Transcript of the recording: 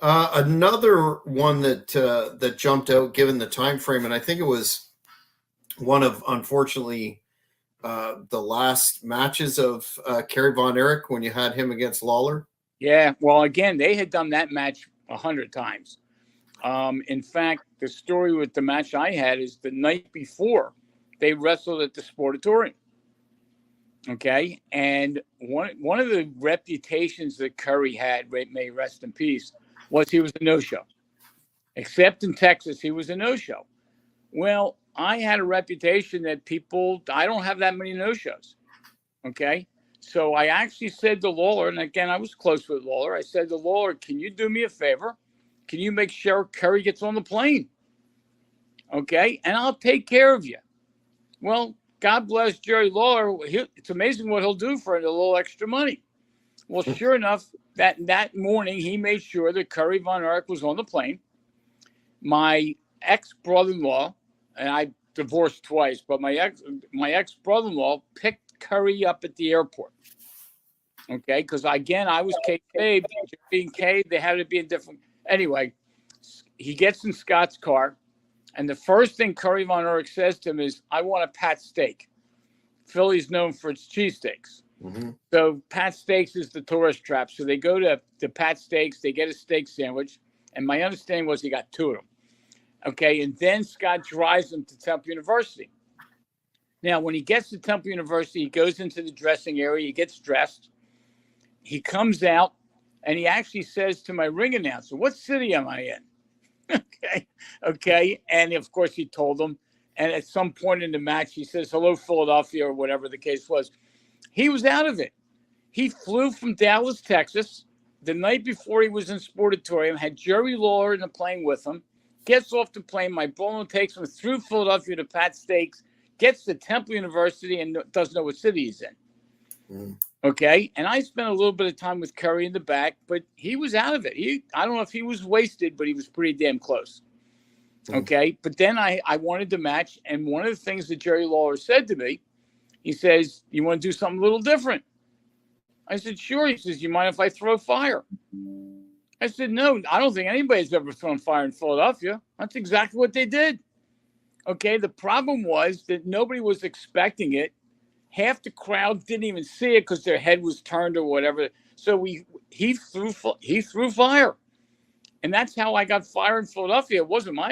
Another one that jumped out, given the time frame, and I think it was one of, unfortunately, the last matches of Kerry Von Erich when you had him against Lawler. Yeah, well, again, they had done that match 100 times. In fact, the story with the match I had is the night before they wrestled at the Sportatorium. Okay, and one of the reputations that Curry had, may rest in peace, was he was a no-show. Except in Texas, he was a no-show. Well, I had a reputation that I don't have that many no-shows. Okay, so I actually said to Lawler, and again, I was close with Lawler. I said to Lawler, can you do me a favor? Can you make sure Curry gets on the plane? Okay, and I'll take care of you. Well, God bless Jerry Lawler. It's amazing what he'll do for a little extra money. Well, sure enough, that morning, he made sure that Kerry Von Erich was on the plane. My ex-brother-in-law, and I divorced twice, but my ex-brother-in-law picked Curry up at the airport. Okay, because again, I was kayfabe, being K, they had to be in different. Anyway, he gets in Scott's car. And the first thing Kerry Von Erich says to him is, I want a Pat steak. Philly's known for its cheesesteaks. Mm-hmm. So Pat Steaks is the tourist trap. So they go to Pat Steaks, they get a steak sandwich. And my understanding was he got two of them. Okay, and then Scott drives him to Temple University. Now, when he gets to Temple University, he goes into the dressing area, he gets dressed. He comes out, and he actually says to my ring announcer, what city am I in? Okay. And of course he told them. And at some point in the match, he says, hello, Philadelphia, or whatever the case was. He was out of it. He flew from Dallas, Texas, the night before he was in Sportatorium, had Jerry Lawler in the plane with him, gets off the plane. My brother takes him through Philadelphia to Pat Steaks, gets to Temple University, and doesn't know what city he's in. Mm. Okay, and I spent a little bit of time with Curry in the back, but he was out of it. I don't know if he was wasted, but he was pretty damn close. Okay, but then I wanted to match, and one of the things that Jerry Lawler said to me, he says, you want to do something a little different? I said, sure. He says, you mind if I throw fire? I said, no, I don't think anybody's ever thrown fire in Philadelphia. That's exactly what they did. Okay, the problem was that nobody was expecting it. Half the crowd didn't even see it because their head was turned or whatever. So he threw fire, and that's how I got fire in Philadelphia. It wasn't my